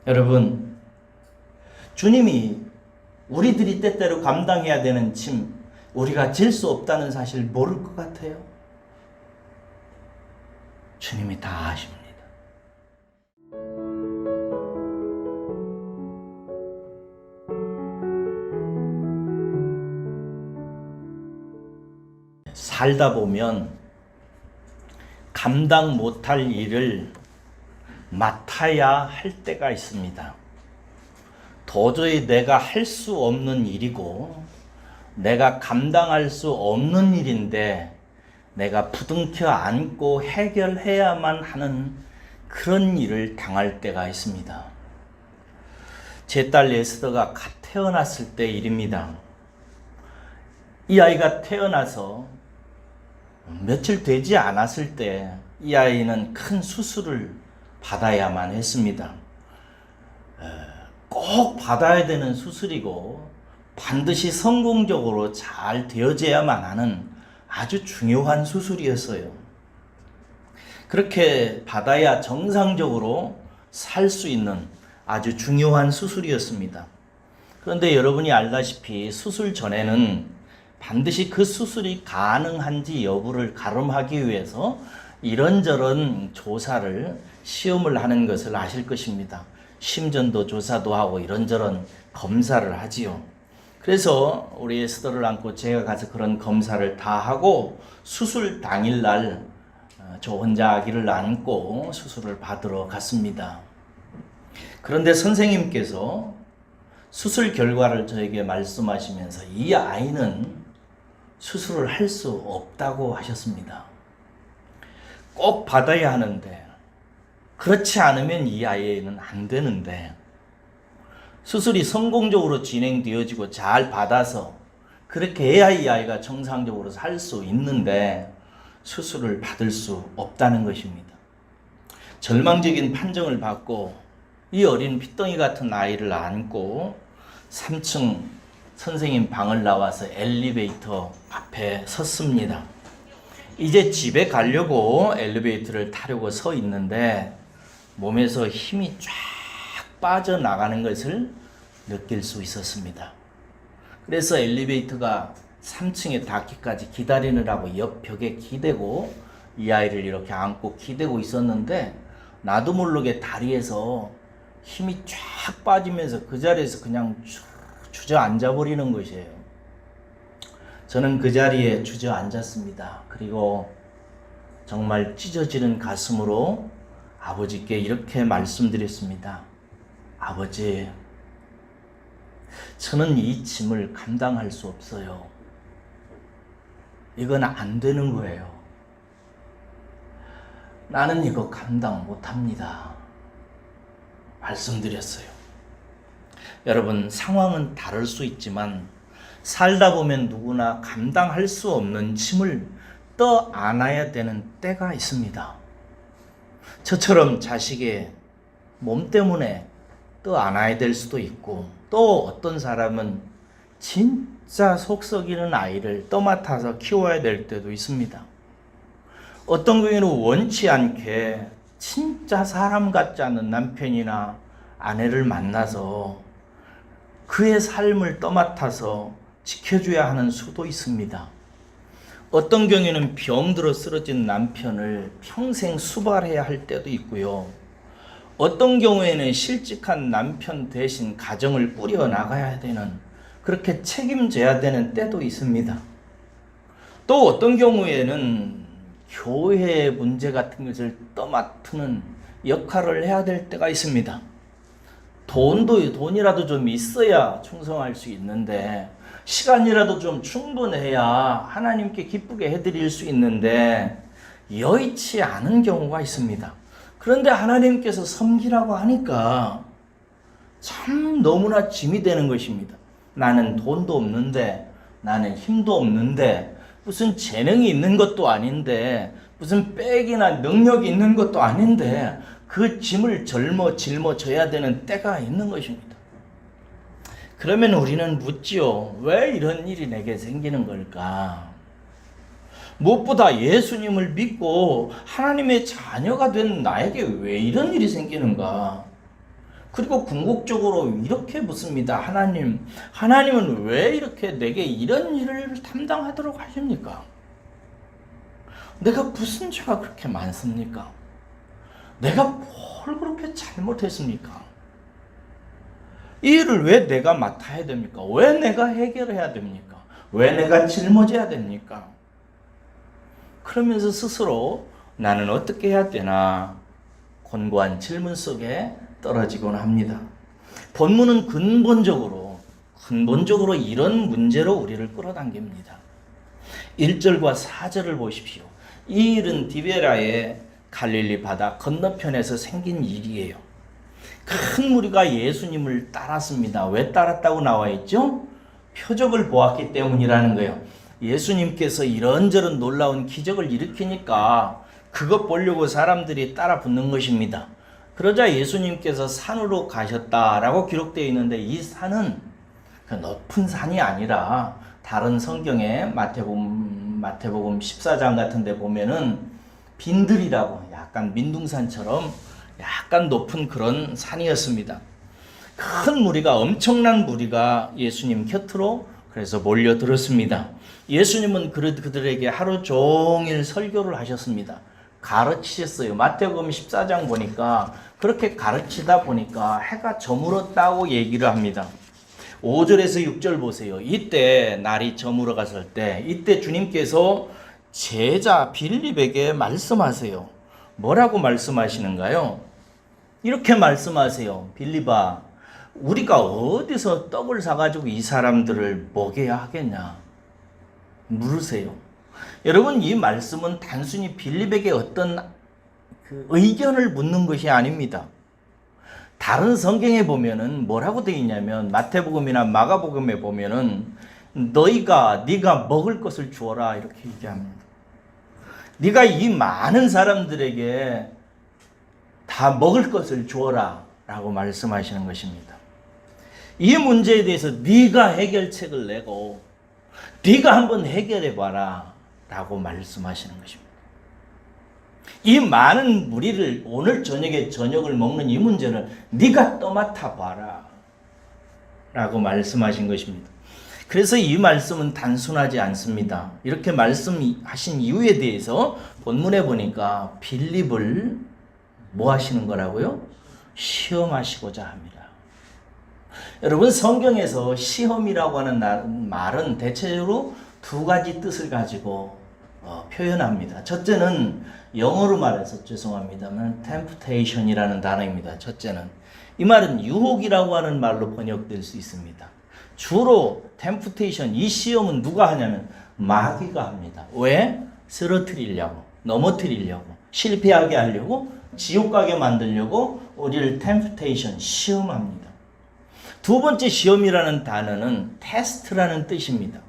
여러분, 주님이 우리들이 때때로 감당해야 되는 짐, 우리가 질 수 없다는 사실 모를 것 같아요. 주님이 다 아십니다. 살다 보면 감당 못할 일을 맡아야 할 때가 있습니다. 도저히 내가 할 수 없는 일이고 내가 감당할 수 없는 일인데 내가 부둥켜 안고 해결해야만 하는 그런 일을 당할 때가 있습니다. 제 딸 에스더가 갓 태어났을 때 일입니다. 이 아이가 태어나서 며칠 되지 않았을 때 이 아이는 큰 수술을 받아야만 했습니다. 꼭 받아야 되는 수술이고 반드시 성공적으로 잘 되어져야만 하는 아주 중요한 수술이었어요. 그렇게 받아야 정상적으로 살 수 있는 아주 중요한 수술이었습니다. 그런데 여러분이 알다시피 수술 전에는 반드시 그 수술이 가능한지 여부를 가름하기 위해서 이런저런 조사를 시험을 하는 것을 아실 것입니다. 심전도 조사도 하고 이런저런 검사를 하지요. 그래서 우리 에스더를 안고 제가 가서 그런 검사를 다 하고 수술 당일날 저 혼자 아기를 안고 수술을 받으러 갔습니다. 그런데 선생님께서 수술 결과를 저에게 말씀하시면서 이 아이는 수술을 할 수 없다고 하셨습니다. 꼭 받아야 하는데 그렇지 않으면 이 아이는 안 되는데 수술이 성공적으로 진행되어지고 잘 받아서 그렇게 해야 이 아이가 정상적으로 살 수 있는데 수술을 받을 수 없다는 것입니다. 절망적인 판정을 받고 이 어린 핏덩이 같은 아이를 안고 3층 선생님 방을 나와서 엘리베이터 앞에 섰습니다. 이제 집에 가려고 엘리베이터를 타려고 서 있는데 몸에서 힘이 쫙 빠져나가는 것을 느낄 수 있었습니다. 그래서 엘리베이터가 3층에 닿기까지 기다리느라고 옆 벽에 기대고 이 아이를 이렇게 안고 기대고 있었는데 나도 모르게 다리에서 힘이 쫙 빠지면서 그 자리에서 그냥 주저앉아 버리는 것이에요. 저는 그 자리에 주저앉았습니다. 그리고 정말 찢어지는 가슴으로 아버지께 이렇게 말씀드렸습니다. 아버지, 저는 이 짐을 감당할 수 없어요. 이건 안 되는 거예요. 나는 이거 감당 못합니다. 말씀드렸어요. 여러분, 상황은 다를 수 있지만 살다 보면 누구나 감당할 수 없는 짐을 떠안아야 되는 때가 있습니다. 저처럼 자식의 몸 때문에 떠안아야 될 수도 있고 또 어떤 사람은 진짜 속 썩이는 아이를 떠맡아서 키워야 될 때도 있습니다. 어떤 경우에는 원치 않게 진짜 사람 같지 않은 남편이나 아내를 만나서 그의 삶을 떠맡아서 지켜줘야 하는 수도 있습니다. 어떤 경우에는 병들어 쓰러진 남편을 평생 수발해야 할 때도 있고요. 어떤 경우에는 실직한 남편 대신 가정을 꾸려나가야 되는, 그렇게 책임져야 되는 때도 있습니다. 또 어떤 경우에는 교회의 문제 같은 것을 떠맡는 역할을 해야 될 때가 있습니다. 돈이라도 좀 있어야 충성할 수 있는데 시간이라도 좀 충분해야 하나님께 기쁘게 해드릴 수 있는데 여의치 않은 경우가 있습니다. 그런데 하나님께서 섬기라고 하니까 참 너무나 짐이 되는 것입니다. 나는 돈도 없는데, 나는 힘도 없는데, 무슨 재능이 있는 것도 아닌데, 무슨 백이나 능력이 있는 것도 아닌데 그 짐을 짊어져야 되는 때가 있는 것입니다. 그러면 우리는 묻지요. 왜 이런 일이 내게 생기는 걸까? 무엇보다 예수님을 믿고 하나님의 자녀가 된 나에게 왜 이런 일이 생기는가? 그리고 궁극적으로 이렇게 묻습니다. 하나님은 왜 이렇게 내게 이런 일을 담당하도록 하십니까? 내가 무슨 죄가 그렇게 많습니까? 내가 뭘 그렇게 잘못했습니까? 이 일을 왜 내가 맡아야 됩니까? 왜 내가 해결해야 됩니까? 왜 내가 짊어져야 됩니까? 그러면서 스스로 나는 어떻게 해야 되나 곤고한 질문 속에 떨어지곤 합니다. 본문은 근본적으로 이런 문제로 우리를 끌어당깁니다. 1절과 4절을 보십시오. 이 일은 디베라의 갈릴리 바다 건너편에서 생긴 일이에요. 큰 무리가 예수님을 따랐습니다. 왜 따랐다고 나와 있죠? 표적을 보았기 때문이라는 거예요. 예수님께서 이런저런 놀라운 기적을 일으키니까 그것 보려고 사람들이 따라 붙는 것입니다. 그러자 예수님께서 산으로 가셨다라고 기록되어 있는데 이 산은 그 높은 산이 아니라 다른 성경에 마태복음 14장 같은 데 보면은 빈들이라고 약간 민둥산처럼 약간 높은 그런 산이었습니다. 큰 무리가 엄청난 무리가 예수님 곁으로 그래서 몰려들었습니다. 예수님은 그들에게 하루 종일 설교를 하셨습니다. 가르치셨어요. 마태복음 14장 보니까 그렇게 가르치다 보니까 해가 저물었다고 얘기를 합니다. 5절에서 6절 보세요. 이때 날이 저물어 갔을 때 이때 주님께서 제자 빌립에게 말씀하세요. 뭐라고 말씀하시는가요? 이렇게 말씀하세요. 빌립아, 우리가 어디서 떡을 사가지고 이 사람들을 먹여야 하겠냐? 물으세요. 여러분, 이 말씀은 단순히 빌립에게 어떤 의견을 묻는 것이 아닙니다. 다른 성경에 보면은 뭐라고 되어 있냐면 마태복음이나 마가복음에 보면은 네가 먹을 것을 주어라 이렇게 얘기합니다. 네가 이 많은 사람들에게 다 먹을 것을 주어라 라고 말씀하시는 것입니다. 이 문제에 대해서 네가 해결책을 내고 네가 한번 해결해 봐라 라고 말씀하시는 것입니다. 이 많은 무리를 오늘 저녁에 저녁을 먹는 이 문제를 네가 떠맡아 봐라 라고 말씀하신 것입니다. 그래서 이 말씀은 단순하지 않습니다. 이렇게 말씀하신 이유에 대해서 본문에 보니까 빌립을 뭐 하시는 거라고요? 시험하시고자 합니다. 여러분, 성경에서 시험이라고 하는 말은 대체적으로 두 가지 뜻을 가지고 표현합니다. 첫째는 영어로 말해서 죄송합니다만 temptation이라는 단어입니다. 첫째는 이 말은 유혹이라고 하는 말로 번역될 수 있습니다. 주로 temptation, 이 시험은 누가 하냐면 마귀가 합니다. 왜? 쓰러뜨리려고, 넘어뜨리려고, 실패하게 하려고, 지옥 가게 만들려고 우리를 temptation, 시험합니다. 두 번째 시험이라는 단어는 테스트라는 뜻입니다.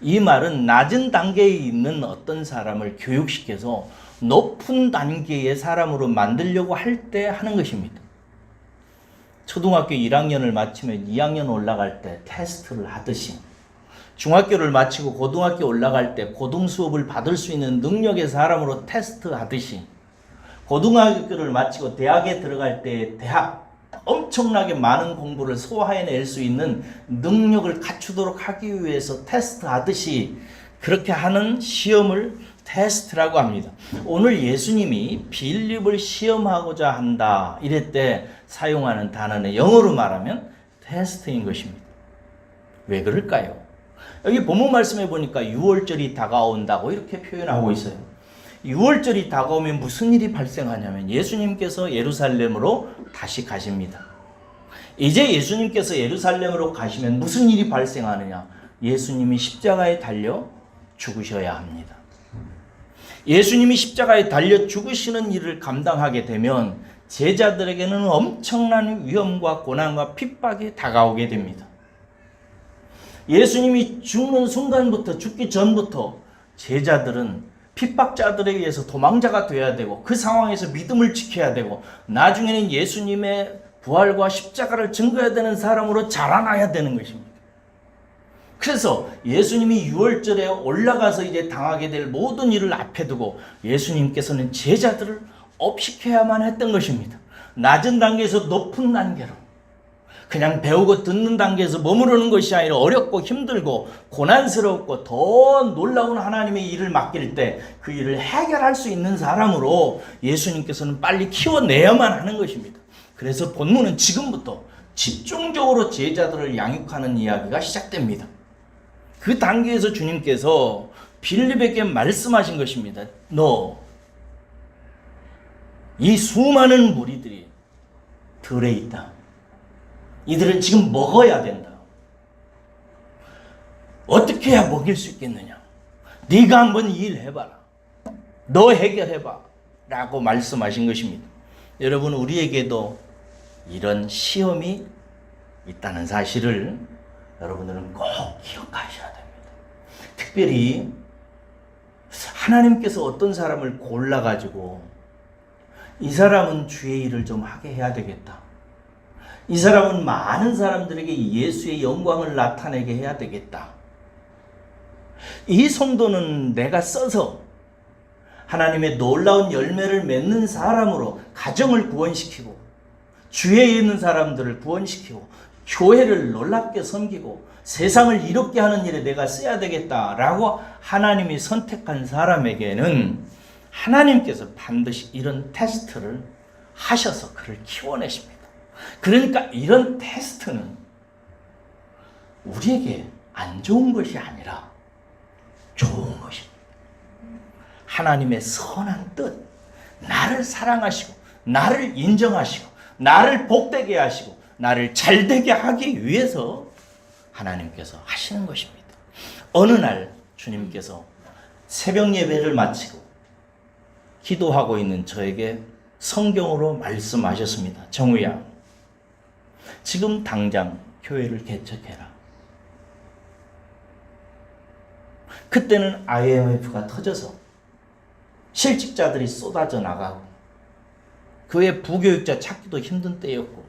이 말은 낮은 단계에 있는 어떤 사람을 교육시켜서 높은 단계의 사람으로 만들려고 할 때 하는 것입니다. 초등학교 1학년을 마치면 2학년 올라갈 때 테스트를 하듯이 중학교를 마치고 고등학교 올라갈 때 고등 수업을 받을 수 있는 능력의 사람으로 테스트하듯이 고등학교를 마치고 대학에 들어갈 때 대학 엄청나게 많은 공부를 소화해낼 수 있는 능력을 갖추도록 하기 위해서 테스트하듯이 그렇게 하는 시험을 테스트라고 합니다. 오늘 예수님이 빌립을 시험하고자 한다 이럴 때 사용하는 단어는 영어로 말하면 테스트인 것입니다. 왜 그럴까요? 여기 본문 말씀에 보니까 6월절이 다가온다고 이렇게 표현하고 있어요. 6월절이 다가오면 무슨 일이 발생하냐면 예수님께서 예루살렘으로 다시 가십니다. 이제 예수님께서 예루살렘으로 가시면 무슨 일이 발생하느냐? 예수님이 십자가에 달려 죽으셔야 합니다. 예수님이 십자가에 달려 죽으시는 일을 감당하게 되면 제자들에게는 엄청난 위험과 고난과 핍박이 다가오게 됩니다. 예수님이 죽는 순간부터, 죽기 전부터 제자들은 핍박자들에 의해서 도망자가 되어야 되고 그 상황에서 믿음을 지켜야 되고 나중에는 예수님의 부활과 십자가를 증거해야 되는 사람으로 자라나야 되는 것입니다. 그래서 예수님이 6월절에 올라가서 이제 당하게 될 모든 일을 앞에 두고 예수님께서는 제자들을 업시켜야만 했던 것입니다. 낮은 단계에서 높은 단계로 그냥 배우고 듣는 단계에서 머무르는 것이 아니라 어렵고 힘들고 고난스럽고 더 놀라운 하나님의 일을 맡길 때 그 일을 해결할 수 있는 사람으로 예수님께서는 빨리 키워내야만 하는 것입니다. 그래서 본문은 지금부터 집중적으로 제자들을 양육하는 이야기가 시작됩니다. 그 단계에서 주님께서 빌립에게 말씀하신 것입니다. 너, 이 수많은 무리들이 들에 있다. 이들은 지금 먹어야 된다. 어떻게 해야 먹일 수 있겠느냐? 네가 한번 이 일 해봐라. 너 해결해봐. 라고 말씀하신 것입니다. 여러분, 우리에게도 이런 시험이 있다는 사실을 여러분들은 꼭 기억하셔야 됩니다. 특별히 하나님께서 어떤 사람을 골라가지고 이 사람은 주의 일을 좀 하게 해야 되겠다. 이 사람은 많은 사람들에게 예수의 영광을 나타내게 해야 되겠다. 이 성도는 내가 써서 하나님의 놀라운 열매를 맺는 사람으로 가정을 구원시키고 주위에 있는 사람들을 구원시키고 교회를 놀랍게 섬기고 세상을 이롭게 하는 일에 내가 써야 되겠다라고 하나님이 선택한 사람에게는 하나님께서 반드시 이런 테스트를 하셔서 그를 키워내십니다. 그러니까 이런 테스트는 우리에게 안 좋은 것이 아니라 좋은 것입니다. 하나님의 선한 뜻, 나를 사랑하시고 나를 인정하시고 나를 복되게 하시고 나를 잘되게 하기 위해서 하나님께서 하시는 것입니다. 어느 날 주님께서 새벽 예배를 마치고 기도하고 있는 저에게 성경으로 말씀하셨습니다. 정우야, 지금 당장 교회를 개척해라. 그때는 IMF가 터져서 실직자들이 쏟아져 나가고 교회 부교육자 찾기도 힘든 때였고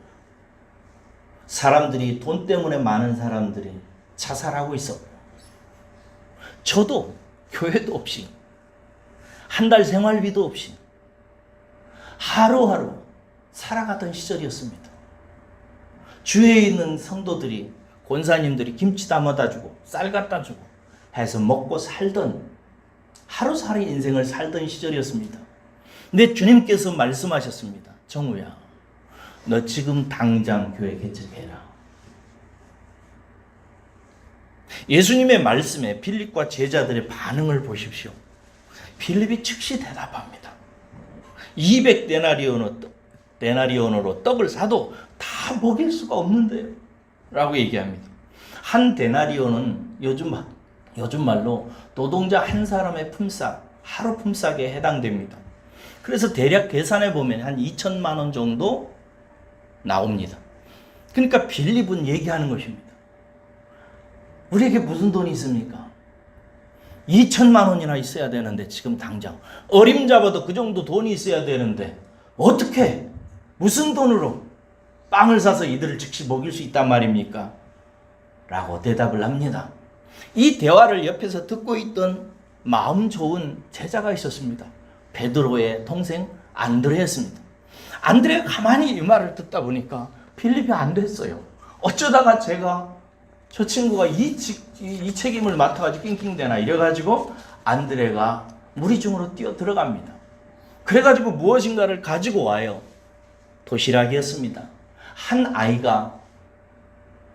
사람들이 돈 때문에 많은 사람들이 자살하고 있었고 저도 교회도 없이 한 달 생활비도 없이 하루하루 살아가던 시절이었습니다. 주위에 있는 성도들이 권사님들이 김치 담아다 주고 쌀 갖다 주고 해서 먹고 살던 하루살이 인생을 살던 시절이었습니다. 근데 주님께서 말씀하셨습니다. 정우야, 너 지금 당장 교회 개척해라. 예수님의 말씀에 빌립과 제자들의 반응을 보십시오. 빌립이 즉시 대답합니다. 200데나리온으로 떡을 사도 다 먹일 수가 없는데요. 라고 얘기합니다. 한 데나리온은 요즘 말로 노동자 한 사람의 품삯, 하루 품삯에 해당됩니다. 그래서 대략 계산해 보면 한 2천만 원 정도 나옵니다. 그러니까 빌립은 얘기하는 것입니다. 우리에게 무슨 돈이 있습니까? 2천만 원이나 있어야 되는데 지금 당장 어림잡아도 그 정도 돈이 있어야 되는데 어떻게 무슨 돈으로 빵을 사서 이들을 즉시 먹일 수 있단 말입니까? 라고 대답을 합니다. 이 대화를 옆에서 듣고 있던 마음 좋은 제자가 있었습니다. 베드로의 동생 안드레였습니다. 안드레가 가만히 이 말을 듣다 보니까 빌립이 안 됐어요. 어쩌다가 제가 저 친구가 이 책임을 맡아가지고 낑낑대나 이래가지고 안드레가 무리 중으로 뛰어 들어갑니다. 그래가지고 무엇인가를 가지고 와요. 도시락이었습니다. 한 아이가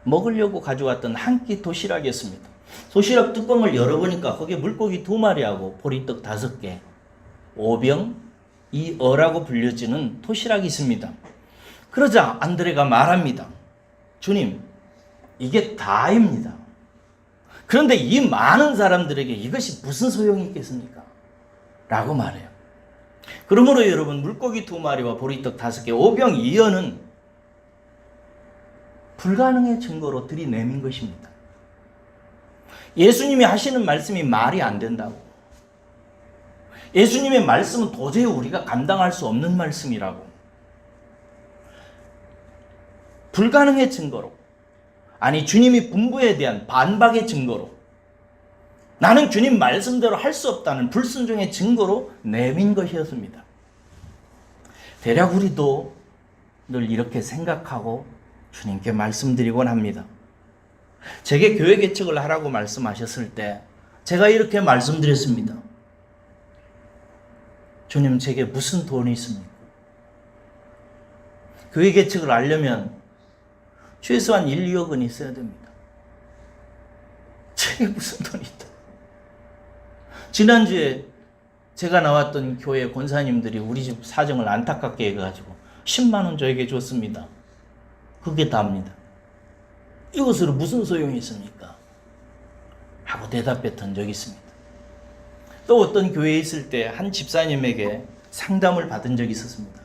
먹으려고 가져왔던 한 끼 도시락이었습니다. 도시락 뚜껑을 열어보니까 거기에 물고기 2마리하고 보리떡 5개, 오병, 이어라고 불려지는 도시락이 있습니다. 그러자 안드레가 말합니다. 주님, 이게 다입니다. 그런데 이 많은 사람들에게 이것이 무슨 소용이 있겠습니까? 라고 말해요. 그러므로 여러분, 물고기 2마리와 보리떡 5개, 오병 2어는 불가능의 증거로 들이내민 것입니다. 예수님이 하시는 말씀이 말이 안 된다고. 예수님의 말씀은 도저히 우리가 감당할 수 없는 말씀이라고. 불가능의 증거로, 아니 주님이 분부에 대한 반박의 증거로, 나는 주님 말씀대로 할 수 없다는 불순종의 증거로 내민 것이었습니다. 대략 우리도 늘 이렇게 생각하고 주님께 말씀드리곤 합니다. 제게 교회 개척을 하라고 말씀하셨을 때 제가 이렇게 말씀드렸습니다. 주님, 제게 무슨 돈이 있습니까? 교회 개척을 하려면 최소한 1, 2억 원 있어야 됩니다. 제게 무슨 돈이 있다. 지난주에 제가 나왔던 교회 권사님들이 우리 집 사정을 안타깝게 해가지고 10만 원 저에게 줬습니다. 그게 답니다. 이것으로 무슨 소용이 있습니까? 하고 대답했던 적이 있습니다. 또 어떤 교회에 있을 때 한 집사님에게 상담을 받은 적이 있었습니다.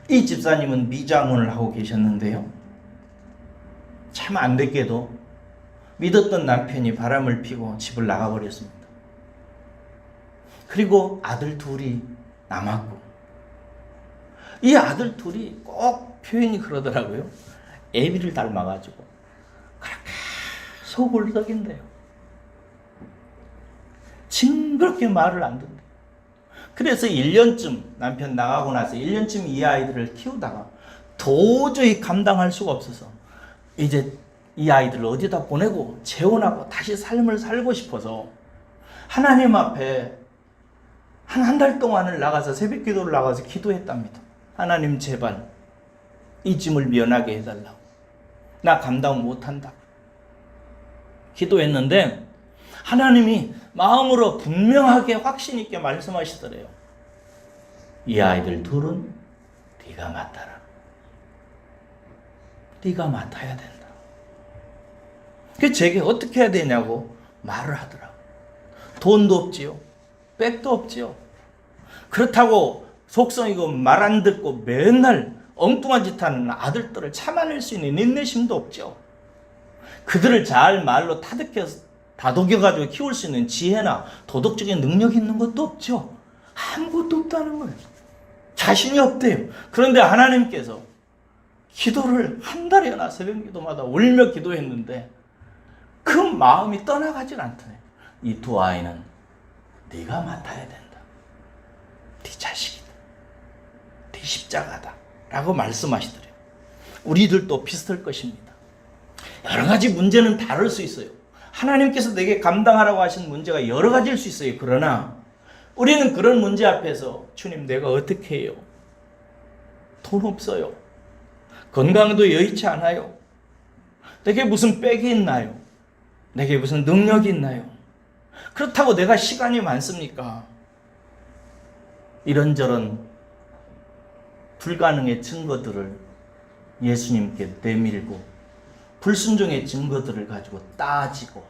이 집사님은 미장원을 하고 계셨는데요. 참 안됐게도 믿었던 남편이 바람을 피고 집을 나가버렸습니다. 그리고 아들 둘이 남았고, 이 아들 둘이 꼭 표현이 그러더라고요. 애비를 닮아가지고 그렇게 소굴덕인데요. 징그럽게 말을 안 듣는다. 그래서 1년쯤 남편 나가고 나서 1년쯤 이 아이들을 키우다가 도저히 감당할 수가 없어서 이제 이 아이들을 어디다 보내고 재혼하고 다시 삶을 살고 싶어서 하나님 앞에 한 달 동안을 나가서 새벽 기도를 나가서 기도했답니다. 하나님, 제발 이 짐을 면하게 해달라고. 나 감당 못한다. 기도했는데 하나님이 마음으로 분명하게 확신 있게 말씀하시더래요. 이 아이들 둘은 네가 맡아라. 네가 맡아야 된다. 그래서 제게 어떻게 해야 되냐고 말을 하더라고. 돈도 없지요. 백도 없지요. 그렇다고 속성이고 말 안 듣고 맨날 엉뚱한 짓 하는 아들들을 참아낼 수 있는 인내심도 없죠. 그들을 잘 말로 다독여가지고 키울 수 있는 지혜나 도덕적인 능력이 있는 것도 없죠. 아무것도 없다는 거예요. 자신이 없대요. 그런데 하나님께서 기도를 한 달이나 새벽 기도마다 울며 기도했는데 그 마음이 떠나가질 않더래요. 이 두 아이는 네가 맡아야 된다. 네 자식이다. 네 십자가다. 라고 말씀하시더래요. 우리들도 비슷할 것입니다. 여러 가지 문제는 다를 수 있어요. 하나님께서 내게 감당하라고 하신 문제가 여러 가지일 수 있어요. 그러나 우리는 그런 문제 앞에서 주님, 내가 어떻게 해요? 돈 없어요. 건강도 여의치 않아요. 내게 무슨 백이 있나요? 내게 무슨 능력이 있나요? 그렇다고 내가 시간이 많습니까? 이런저런 불가능의 증거들을 예수님께 내밀고 불순종의 증거들을 가지고 따지고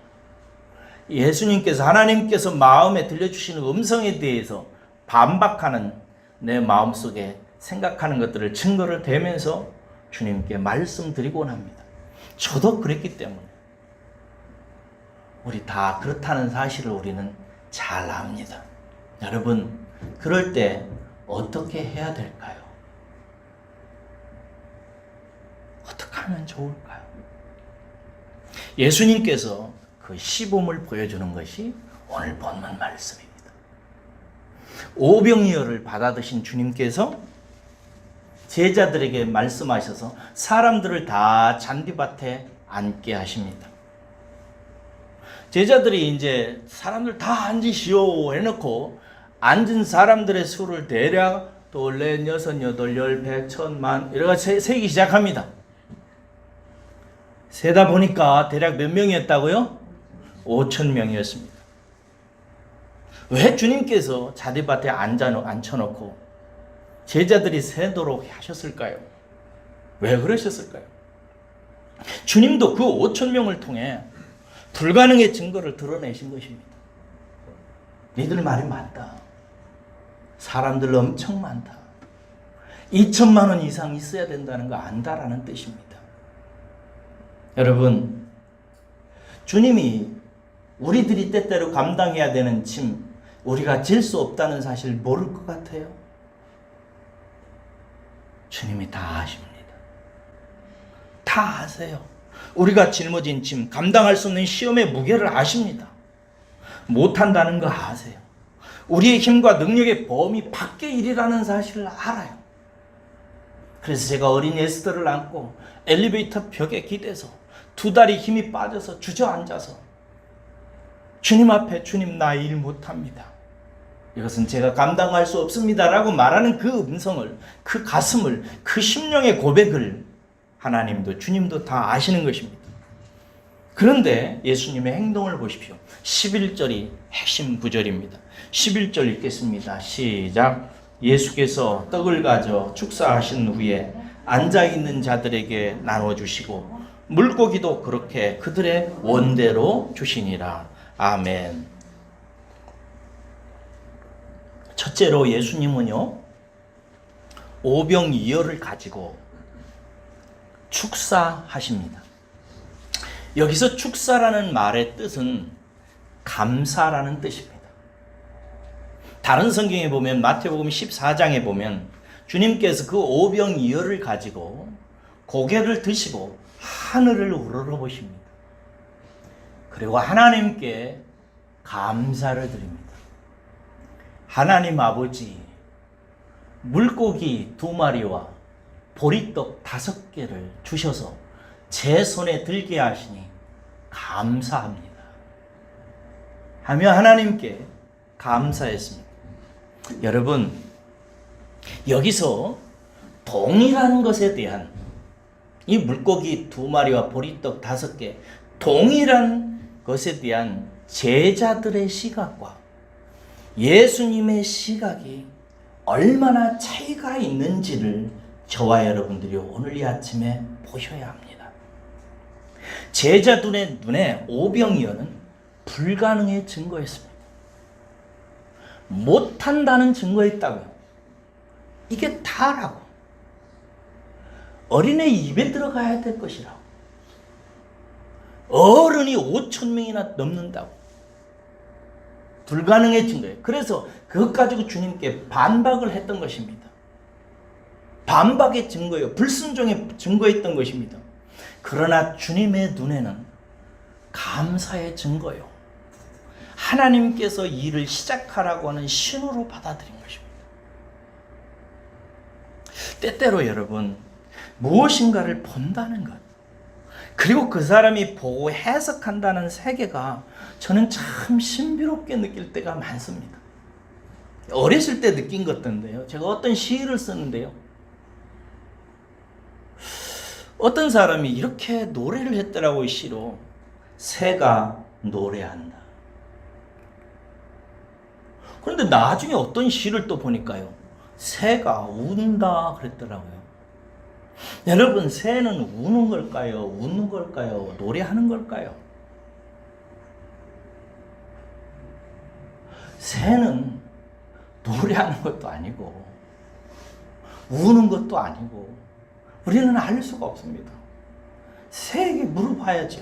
예수님께서, 하나님께서 마음에 들려주시는 음성에 대해서 반박하는 내 마음속에 생각하는 것들을 증거를 대면서 주님께 말씀드리곤 합니다. 저도 그랬기 때문에 우리 다 그렇다는 사실을 우리는 잘 압니다. 여러분, 그럴 때 어떻게 해야 될까요? 어떻게 하면 좋을까요? 예수님께서 그 시범을 보여주는 것이 오늘 본문 말씀입니다. 오병이어를 받아 드신 주님께서 제자들에게 말씀하셔서 사람들을 다 잔디밭에 앉게 하십니다. 제자들이 이제 사람들 다 앉으시오 해놓고 앉은 사람들의 수를 대략 둘, 넷, 여섯, 여덟, 열, 백, 천만 이렇게 세기 시작합니다. 세다 보니까 대략 몇 명이었다고요? 5,000명이었습니다. 왜 주님께서 자리밭에 앉혀놓고 제자들이 세도록 하셨을까요? 왜 그러셨을까요? 주님도 그 5,000명을 통해 불가능의 증거를 드러내신 것입니다. 니들 말이 맞다. 사람들 엄청 많다. 2천만 원 이상 있어야 된다는 거 안다라는 뜻입니다. 여러분, 주님이 우리들이 때때로 감당해야 되는 짐, 우리가 질 수 없다는 사실 모를 것 같아요? 주님이 다 아십니다. 다 아세요. 우리가 짊어진 짐, 감당할 수 없는 시험의 무게를 아십니다. 못한다는 거 아세요. 우리의 힘과 능력의 범위 밖의 일이라는 사실을 알아요. 그래서 제가 어린 에스더를 안고 엘리베이터 벽에 기대서 두 다리 힘이 빠져서 주저앉아서 주님 앞에 주님 나 일 못합니다. 이것은 제가 감당할 수 없습니다 라고 말하는 그 음성을, 그 가슴을, 그 심령의 고백을 하나님도 주님도 다 아시는 것입니다. 그런데 예수님의 행동을 보십시오. 11절이 핵심 구절입니다. 11절 읽겠습니다. 시작. 예수께서 떡을 가져 축사하신 후에 앉아있는 자들에게 나눠주시고 물고기도 그렇게 그들의 원대로 주시니라. 아멘. 첫째로 예수님은요, 오병이어를 가지고 축사하십니다. 여기서 축사라는 말의 뜻은 감사라는 뜻입니다. 다른 성경에 보면 마태복음 14장에 보면 주님께서 그 오병이어를 가지고 고개를 드시고 하늘을 우러러보십니다. 그리고 하나님께 감사를 드립니다. 하나님 아버지, 물고기 2마리와 보리떡 5개를 주셔서 제 손에 들게 하시니 감사합니다 하며 하나님께 감사했습니다. 여러분, 여기서 동일한 것에 대한, 이 물고기 2마리와 보리떡 5개, 동일한 것에 대한 제자들의 시각과 예수님의 시각이 얼마나 차이가 있는지를 저와 여러분들이 오늘 이 아침에 보셔야 합니다. 제자들의 눈에 오병이어는 불가능의 증거였습니다. 못한다는 증거였다고요. 이게 다라고. 어린애 입에 들어가야 될 것이라고. 어른이 5,000명이나 넘는다고. 불가능의 증거예요. 그래서 그것 가지고 주님께 반박을 했던 것입니다. 반박의 증거예요. 불순종의 증거였던 것입니다. 그러나 주님의 눈에는 감사의 증거요, 하나님께서 일을 시작하라고 하는 신호로 받아들인 것입니다. 때때로 여러분, 무엇인가를 본다는 것, 그리고 그 사람이 보고 해석한다는 세계가 저는 참 신비롭게 느낄 때가 많습니다. 어렸을 때 느낀 것인데요, 제가 어떤 시를 쓰는데요, 어떤 사람이 이렇게 노래를 했더라고요. 시로. 새가 노래한다. 그런데 나중에 어떤 시를 또 보니까요, 새가 운다 그랬더라고요. 여러분, 새는 우는 걸까요? 웃는 걸까요? 노래하는 걸까요? 새는 노래하는 것도 아니고 우는 것도 아니고 우리는 알 수가 없습니다. 새에게 물어봐야죠.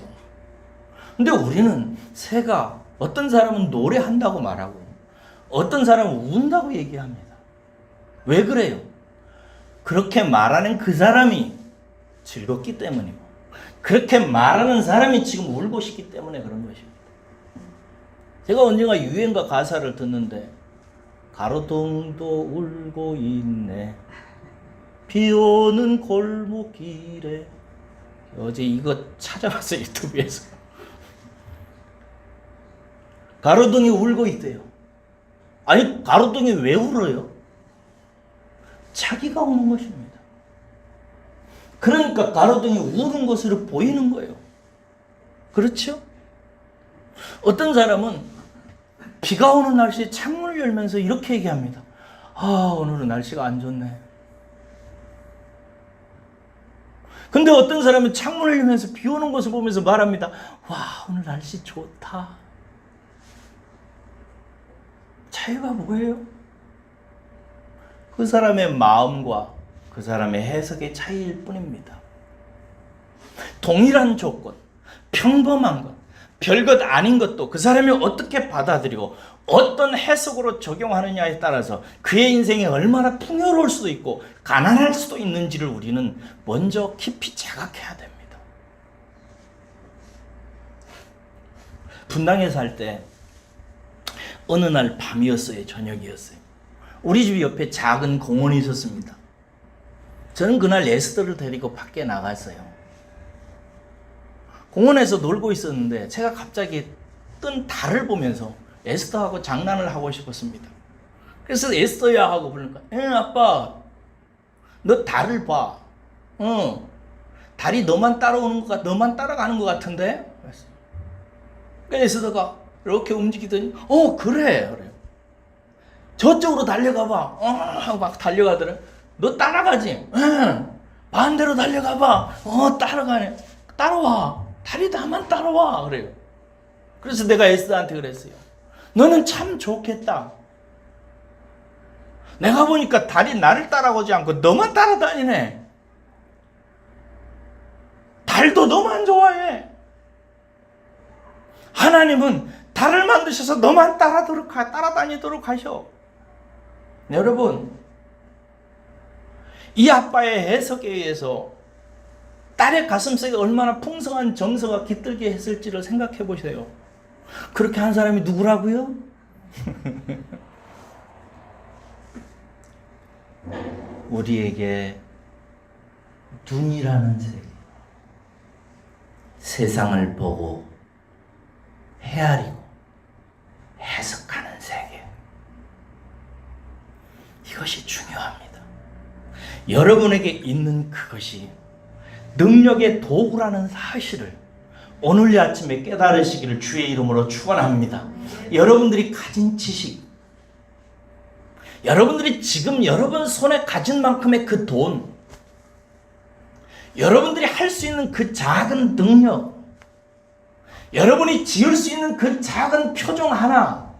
근데 우리는 새가, 어떤 사람은 노래한다고 말하고 어떤 사람은 운다고 얘기합니다. 왜 그래요? 그렇게 말하는 그 사람이 즐겁기 때문이고, 그렇게 말하는 사람이 지금 울고 싶기 때문에 그런 것입니다. 제가 언젠가 유행가 가사를 듣는데, 가로등도 울고 있네, 비 오는 골목길에. 어제 이거 찾아봤어요, 유튜브에서. 가로등이 울고 있대요. 아니, 가로등이 왜 울어요? 자기가 우는 것입니다. 그러니까 가로등이 우는 것으로 보이는 거예요. 그렇죠? 어떤 사람은 비가 오는 날씨에 창문을 열면서 이렇게 얘기합니다. 아, 오늘은 날씨가 안 좋네. 근데 어떤 사람은 창문을 열면서 비 오는 것을 보면서 말합니다. 와, 오늘 날씨 좋다. 차이가 뭐예요? 그 사람의 마음과 그 사람의 해석의 차이일 뿐입니다. 동일한 조건, 평범한 것, 별것 아닌 것도 그 사람이 어떻게 받아들이고 어떤 해석으로 적용하느냐에 따라서 그의 인생이 얼마나 풍요로울 수도 있고 가난할 수도 있는지를 우리는 먼저 깊이 자각해야 됩니다. 분당에 살 때 어느 날 밤이었어요. 저녁이었어요. 우리 집 옆에 작은 공원이 있었습니다. 저는 그날 에스더를 데리고 밖에 나갔어요. 공원에서 놀고 있었는데 제가 갑자기 뜬 달을 보면서 에스더하고 장난을 하고 싶었습니다. 그래서 에스더야 하고 부르니까 아빠 너 달을 봐. 달이 너만 너만 따라가는 것 같은데? 그래서 에스더가 이렇게 움직이더니 그래요. 저쪽으로 달려가봐. 하고 막 달려가더래. 너 따라가지? 반대로 달려가봐. 따라가네. 따라와. 달이 나만 따라와. 그래요. 그래서 내가 에스더한테 그랬어요. 너는 참 좋겠다. 내가 보니까 달이 나를 따라오지 않고 너만 따라다니네. 달도 너만 좋아해. 하나님은 달을 만드셔서 너만 따라다니도록 하셔. 여러분, 이 아빠의 해석에 의해서 딸의 가슴속에 얼마나 풍성한 정서가 깃들게 했을지를 생각해 보세요. 그렇게 한 사람이 누구라고요? 우리에게 눈이라는 세계, 세상을 보고 헤아리고 해석하는 세계, 이것이 중요합니다. 여러분에게 있는 그것이 능력의 도구라는 사실을 오늘 이 아침에 깨달으시기를 주의 이름으로 축원합니다. 여러분들이 가진 지식, 여러분들이 지금 여러분 손에 가진 만큼의 그 돈, 여러분들이 할 수 있는 그 작은 능력, 여러분이 지을 수 있는 그 작은 표정 하나,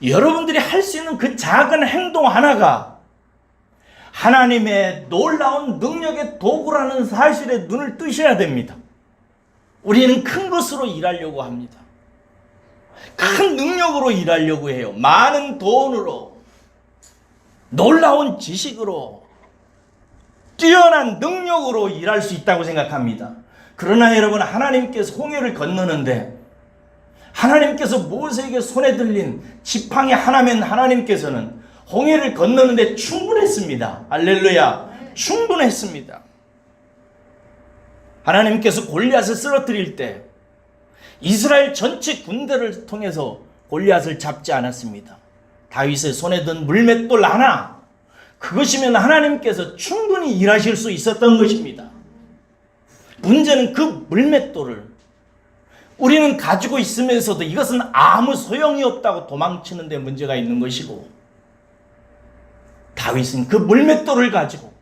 여러분들이 할 수 있는 그 작은 행동 하나가 하나님의 놀라운 능력의 도구라는 사실에 눈을 뜨셔야 됩니다. 우리는 큰 것으로 일하려고 합니다. 큰 능력으로 일하려고 해요. 많은 돈으로, 놀라운 지식으로, 뛰어난 능력으로 일할 수 있다고 생각합니다. 그러나 여러분, 하나님께서 홍해를 건너는데 하나님께서 모세에게 손에 들린 지팡이 하나면 하나님께서는 홍해를 건너는데 충분했습니다. 할렐루야. 충분했습니다. 하나님께서 골리앗을 쓰러뜨릴 때 이스라엘 전체 군대를 통해서 골리앗을 잡지 않았습니다. 다윗의 손에 든 물맷돌 하나, 그것이면 하나님께서 충분히 일하실 수 있었던 것입니다. 문제는 그 물맷돌을 우리는 가지고 있으면서도 이것은 아무 소용이 없다고 도망치는 데 문제가 있는 것이고, 다윗은 그 물맷돌을 가지고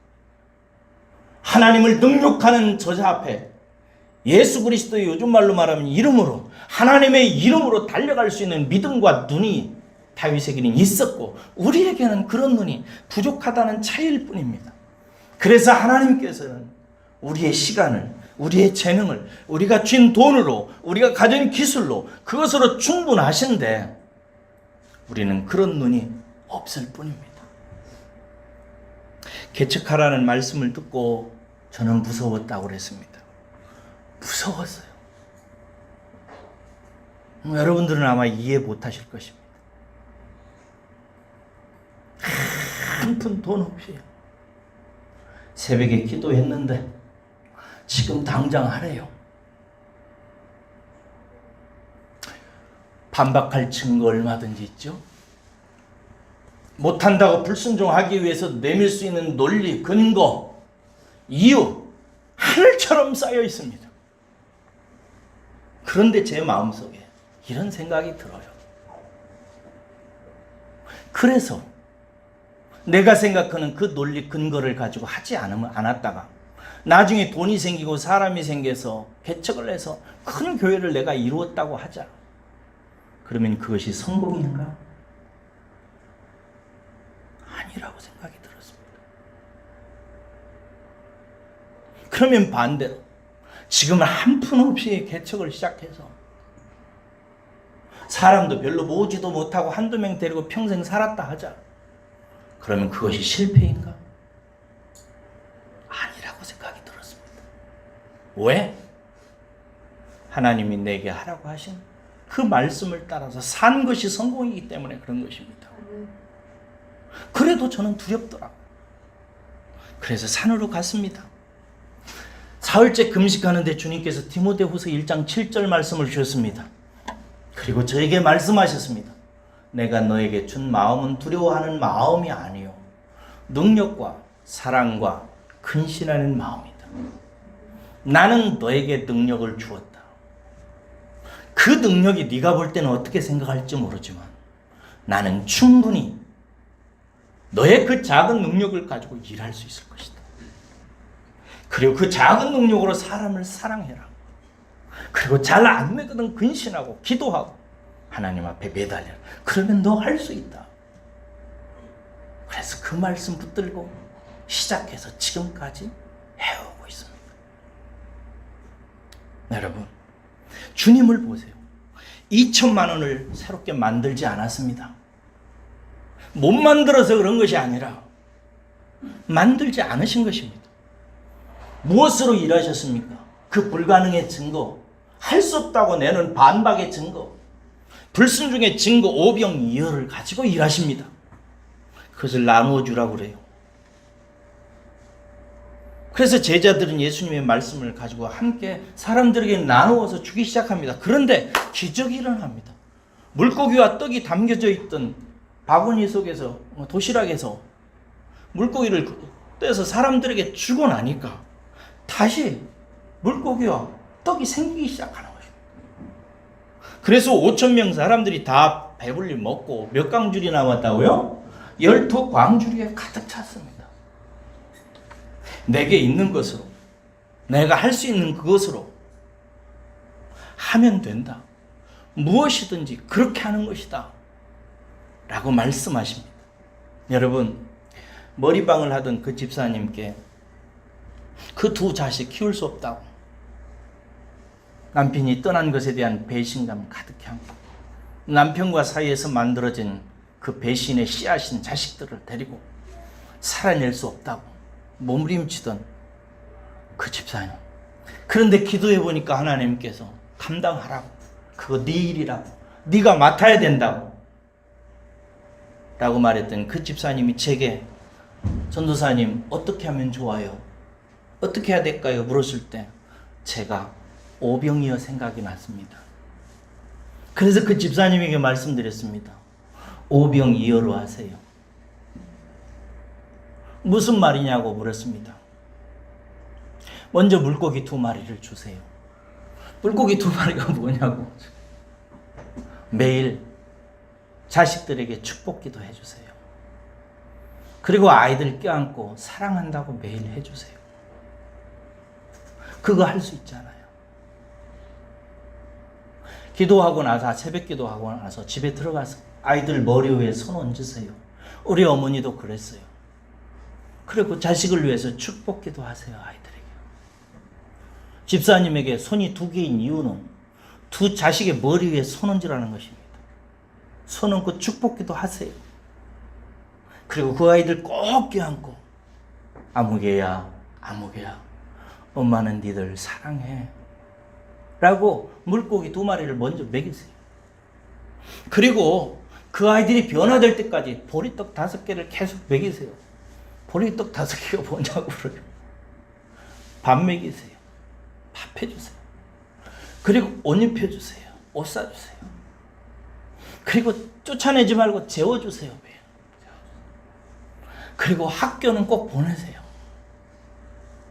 하나님을 능욕하는 저자 앞에 예수 그리스도의 요즘 말로 말하면 이름으로, 하나님의 이름으로 달려갈 수 있는 믿음과 눈이 다윗에게는 있었고 우리에게는 그런 눈이 부족하다는 차이일 뿐입니다. 그래서 하나님께서는 우리의 시간을, 우리의 재능을, 우리가 쥔 돈으로, 우리가 가진 기술로, 그것으로 충분하신데 우리는 그런 눈이 없을 뿐입니다. 개척하라는 말씀을 듣고 저는 무서웠다고 그랬습니다. 무서웠어요. 여러분들은 아마 이해 못하실 것입니다. 한 푼 돈 없이 새벽에 기도했는데 지금 당장 하래요. 반박할 증거 얼마든지 있죠. 못한다고 불순종하기 위해서 내밀 수 있는 논리, 근거, 이유 하늘처럼 쌓여 있습니다. 그런데 제 마음속에 이런 생각이 들어요. 그래서 내가 생각하는 그 논리 근거를 가지고 하지 않았다가 나중에 돈이 생기고 사람이 생겨서 개척을 해서 큰 교회를 내가 이루었다고 하자. 그러면 그것이 성공인가? 아니라고 생각이 들었습니다. 그러면 반대로 지금은 한 푼 없이 개척을 시작해서 사람도 별로 모으지도 못하고 한두 명 데리고 평생 살았다 하자. 그러면 그것이 실패인가? 아니라고 생각이 들었습니다. 왜? 하나님이 내게 하라고 하신 그 말씀을 따라서 산 것이 성공이기 때문에 그런 것입니다. 그래도 저는 두렵더라고요. 그래서 산으로 갔습니다. 사흘째 금식하는데 주님께서 디모데후서 1장 7절 말씀을 주셨습니다. 그리고 저에게 말씀하셨습니다. 내가 너에게 준 마음은 두려워하는 마음이 아니요 능력과 사랑과 근신하는 마음이다. 나는 너에게 능력을 주었다. 그 능력이 네가 볼 때는 어떻게 생각할지 모르지만 나는 충분히 너의 그 작은 능력을 가지고 일할 수 있을 것이다. 그리고 그 작은 능력으로 사람을 사랑해라. 그리고 잘 안 되거든 근신하고 기도하고 하나님 앞에 매달려. 그러면 너 할 수 있다. 그래서 그 말씀 붙들고 시작해서 지금까지 해오고 있습니다. 여러분, 주님을 보세요. 2천만 원을 새롭게 만들지 않았습니다. 못 만들어서 그런 것이 아니라 만들지 않으신 것입니다. 무엇으로 일하셨습니까? 그 불가능의 증거, 할 수 없다고 내는 반박의 증거, 불순종의 증거 오병이어를 가지고 일하십니다. 그것을 나누어 주라고 그래요. 그래서 제자들은 예수님의 말씀을 가지고 함께 사람들에게 나누어서 주기 시작합니다. 그런데 기적이 일어납니다. 물고기와 떡이 담겨져 있던 바구니 속에서, 도시락에서 물고기를 떼서 사람들에게 주고 나니까 다시 물고기와 떡이 생기기 시작하는 것입니다. 그래서 5,000명 사람들이 다 배불리 먹고 몇 광줄이 남았다고요? 12광주리에 가득 찼습니다. 내게 있는 것으로, 내가 할 수 있는 그것으로 하면 된다. 무엇이든지 그렇게 하는 것이다. 라고 말씀하십니다. 여러분, 머리방을 하던 그 집사님께 그 두 자식 키울 수 없다고, 남편이 떠난 것에 대한 배신감 가득히 하고, 남편과 사이에서 만들어진 그 배신의 씨앗인 자식들을 데리고 살아낼 수 없다고 몸부림치던 그 집사님. 그런데 기도해 보니까 하나님께서 감당하라고, 그거 네 일이라고, 네가 맡아야 된다고 라고 말했던 그 집사님이 제게, 전도사님 어떻게 하면 좋아요? 어떻게 해야 될까요? 물었을 때 제가 오병이어 생각이 났습니다. 그래서 그 집사님에게 말씀드렸습니다. 오병이어로 하세요. 무슨 말이냐고 물었습니다. 먼저 물고기 2마리를 주세요. 물고기 2마리가 뭐냐고. 매일 자식들에게 축복기도 해주세요. 그리고 아이들 껴안고 사랑한다고 매일 해주세요. 그거 할 수 있잖아요. 기도하고 나서, 새벽 기도하고 나서 집에 들어가서 아이들 머리 위에 손 얹으세요. 우리 어머니도 그랬어요. 그리고 자식을 위해서 축복기도 하세요. 아이들에게. 집사님에게 손이 2개인 이유는 두 자식의 머리 위에 손 얹으라는 것입니다. 손 얹고 축복기도 하세요. 그리고 그 아이들 꼭 껴안고, 아무개야, 아무개야, 엄마는 니들 사랑해 라고 물고기 2마리를 먼저 먹이세요. 그리고 그 아이들이 변화될 때까지 보리떡 5개를 계속 먹이세요. 보리떡 5개가 뭐냐고 그래요. 밥 먹이세요. 밥 해주세요. 그리고 옷 입혀주세요. 옷 사주세요. 그리고 쫓아내지 말고 재워주세요. 그리고 학교는 꼭 보내세요.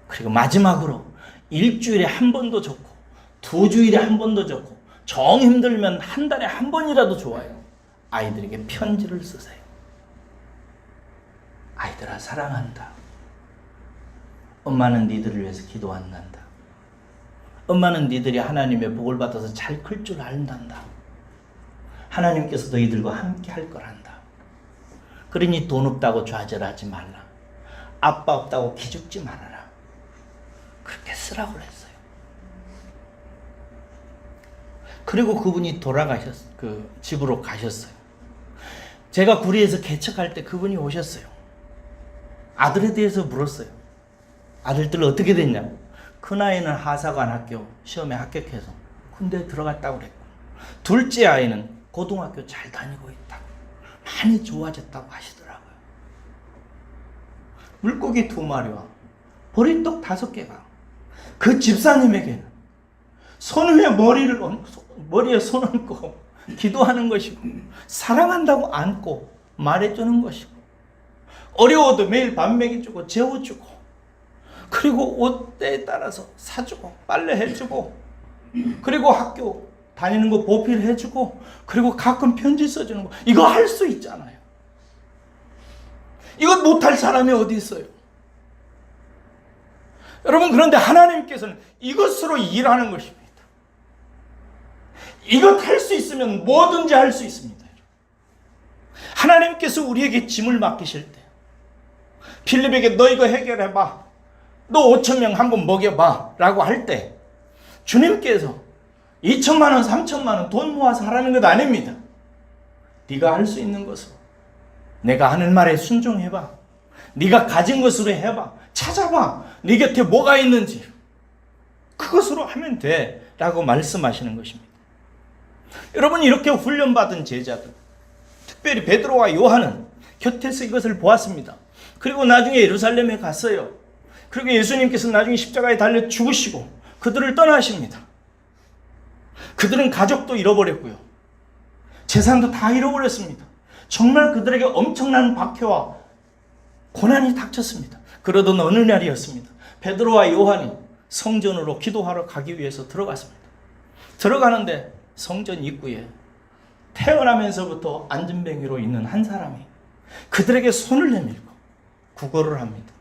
그리고 마지막으로 일주일에 한 번도 좋고 2주일에 한 번도 좋고 정 힘들면 한 달에 한 번이라도 좋아요. 아이들에게 편지를 쓰세요. 아이들아 사랑한다. 엄마는 니들을 위해서 기도한단다. 엄마는 니들이 하나님의 복을 받아서 잘 클 줄 안단다. 하나님께서 너희들과 함께 할 거란다. 그러니 돈 없다고 좌절하지 말라. 아빠 없다고 기죽지 말아라. 그렇게 쓰라고 그랬어요. 그리고 그분이 그 집으로 가셨어요. 제가 구리에서 개척할 때 그분이 오셨어요. 아들에 대해서 물었어요. 아들들 어떻게 됐냐? 큰아이는 하사관 학교 시험에 합격해서 군대에 들어갔다고 그랬고, 둘째 아이는 고등학교 잘 다니고 있다고, 많이 좋아졌다고 하시더라고요. 물고기 2마리와 보리떡 5개가 그 집사님에게는 손 위에 머리에 손 얹고 기도하는 것이고, 사랑한다고 안고 말해주는 것이고, 어려워도 매일 밥 먹여주고 재워주고, 그리고 옷에 따라서 사주고 빨래해주고, 그리고 학교 다니는 거 보필해주고, 그리고 가끔 편지 써주는 거, 이거 할 수 있잖아요. 이거 못할 사람이 어디 있어요? 여러분, 그런데 하나님께서는 이것으로 일하는 것입니다. 이것 할 수 있으면 뭐든지 할 수 있습니다. 하나님께서 우리에게 짐을 맡기실 때, 필립에게 너 이거 해결해봐, 너 5,000명 한번 먹여봐 라고 할 때, 주님께서 2천만 원, 3천만 원 돈 모아서 하라는 것 아닙니다. 네가 할 수 있는 것으로, 내가 하는 말에 순종해봐, 네가 가진 것으로 해봐, 찾아봐, 네 곁에 뭐가 있는지 그것으로 하면 돼 라고 말씀하시는 것입니다. 여러분, 이렇게 훈련받은 제자들, 특별히 베드로와 요한은 곁에서 이것을 보았습니다. 그리고 나중에 예루살렘에 갔어요. 그리고 예수님께서 나중에 십자가에 달려 죽으시고 그들을 떠나십니다. 그들은 가족도 잃어버렸고요, 재산도 다 잃어버렸습니다. 정말 그들에게 엄청난 박해와 고난이 닥쳤습니다. 그러던 어느 날이었습니다. 베드로와 요한이 성전으로 기도하러 가기 위해서 들어갔습니다. 들어가는데 성전 입구에 태어나면서부터 안전뱅이로 있는 한 사람이 그들에게 손을 내밀고 구걸을 합니다.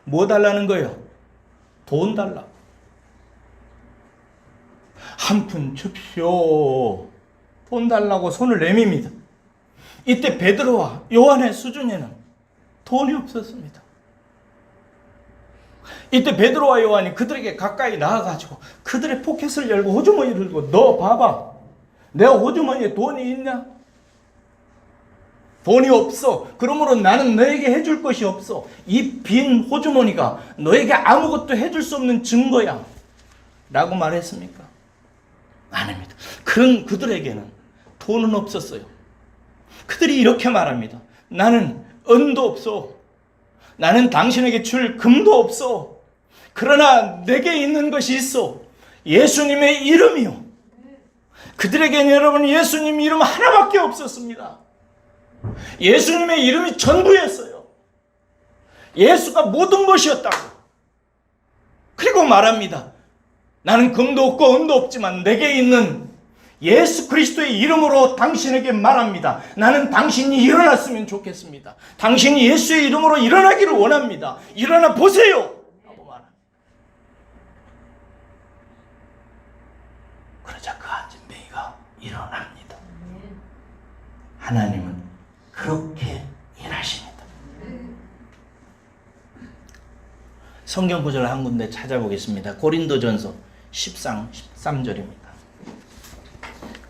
뭐 달라는 거예요? 돈 달라. 한 푼 줍쇼. 돈 달라고 손을 내밉니다. 이때 베드로와 요한의 수준에는 돈이 없었습니다. 이때 베드로와 요한이 그들에게 가까이 나아가지고 그들의 포켓을 열고 호주머니를 들고, 너 봐봐, 내 호주머니에 돈이 있냐? 돈이 없어. 그러므로 나는 너에게 해줄 것이 없어. 이 빈 호주머니가 너에게 아무것도 해줄 수 없는 증거야 라고 말했습니까? 아닙니다. 그들에게는 돈은 없었어요. 그들이 이렇게 말합니다. 나는 은도 없어. 나는 당신에게 줄 금도 없어. 그러나 내게 있는 것이 있어. 예수님의 이름이요. 그들에게는 여러분, 예수님 이름 하나밖에 없었습니다. 예수님의 이름이 전부였어요. 예수가 모든 것이었다고. 그리고 말합니다. 나는 금도 없고 은도 없지만 내게 있는 예수 그리스도의 이름으로 당신에게 말합니다. 나는 당신이 일어났으면 좋겠습니다. 당신이 예수의 이름으로 일어나기를 원합니다. 일어나 보세요. 하고 말합니다. 그러자 그 안진뱅이가 일어납니다. 하나님은 그렇게 일하십니다. 성경 구절 한 군데 찾아보겠습니다. 고린도전서 10장 13절입니다.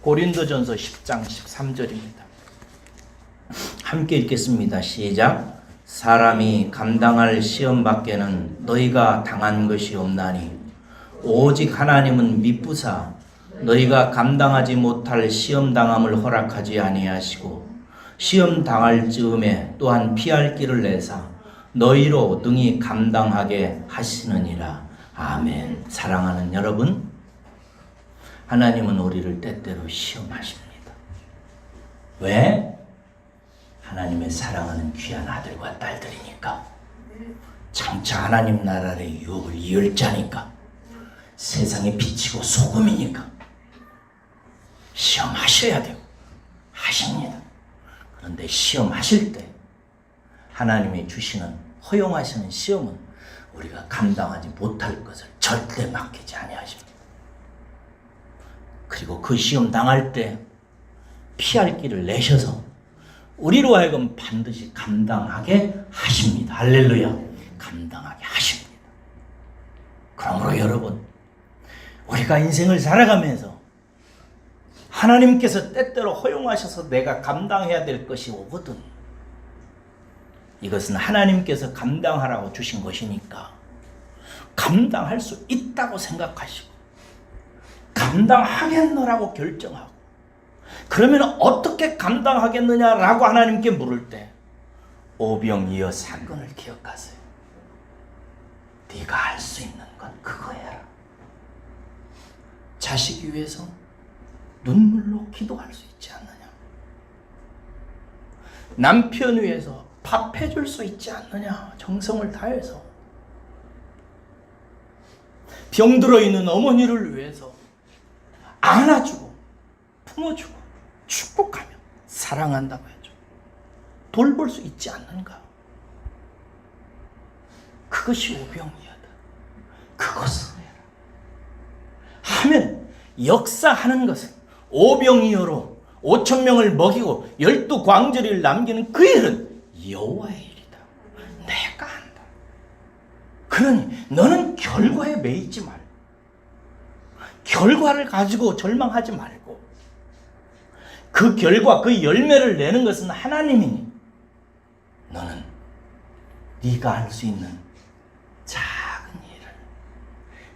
고린도전서 10장 13절입니다. 함께 읽겠습니다. 시작. 사람이 감당할 시험 밖에는 너희가 당한 것이 없나니 오직 하나님은 미쁘사 너희가 감당하지 못할 시험 당함을 허락하지 아니하시고 시험 당할 즈음에 또한 피할 길을 내사 너희로 능히 감당하게 하시느니라. 아멘. 사랑하는 여러분, 하나님은 우리를 때때로 시험하십니다. 왜? 하나님의 사랑하는 귀한 아들과 딸들이니까. 장차 하나님 나라의 유업을 이을 자니까. 세상에 빛이고 소금이니까. 시험하셔야 되고 하십니다. 그런데 시험하실 때 하나님이 주시는, 허용하시는 시험은 우리가 감당하지 못할 것을 절대 맡기지 아니하십니다. 그리고 그 시험 당할 때 피할 길을 내셔서 우리로 하여금 반드시 감당하게 하십니다. 할렐루야. 감당하게 하십니다. 그러므로 여러분, 우리가 인생을 살아가면서 하나님께서 때때로 허용하셔서 내가 감당해야 될 것이 오거든. 이것은 하나님께서 감당하라고 주신 것이니까 감당할 수 있다고 생각하시고 감당하겠노라고 결정하고, 그러면 어떻게 감당하겠느냐라고 하나님께 물을 때 오병이어 사건을 기억하세요. 네가 할 수 있는 건 그거야. 자식 위해서 눈물로 기도할 수 있지 않느냐? 남편 위해서 밥 해줄 수 있지 않느냐? 정성을 다해서. 병들어 있는 어머니를 위해서 안아주고 품어주고 축복하며 사랑한다고 해줘. 돌볼 수 있지 않는가? 그것이 오병이어다. 그것을 해라. 하면 역사하는 것은 오병이어로 5,000명을 먹이고 12광절이를 남기는 그 일은 여호와의 일이다. 내가 한다. 그러니 너는 결과에 매이지 말고 결과를 가지고 절망하지 말고 그 결과, 그 열매를 내는 것은 하나님이니 너는 네가 할 수 있는 작은 일을,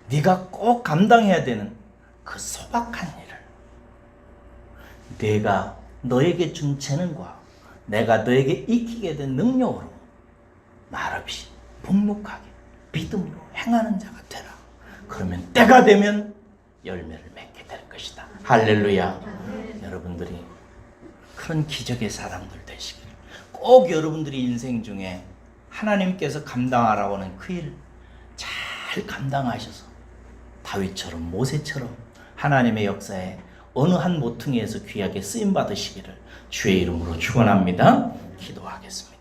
네가 꼭 감당해야 되는 그 소박한 일을 내가 너에게 준 재능과 내가 너에게 익히게 된 능력으로 나르비 묵묵하게 믿음으로 행하는 자가 되라. 그러면 때가 되면 열매를 맺게 될 것이다. 할렐루야. 여러분들이 그런 기적의 사람들 되시기를. 꼭 여러분들이 인생 중에 하나님께서 감당하라고 하는 그 일 잘 감당하셔서 다윗처럼 모세처럼 하나님의 역사에 어느 한 모퉁이에서 귀하게 쓰임 받으시기를 주의 이름으로 축원합니다. 기도하겠습니다.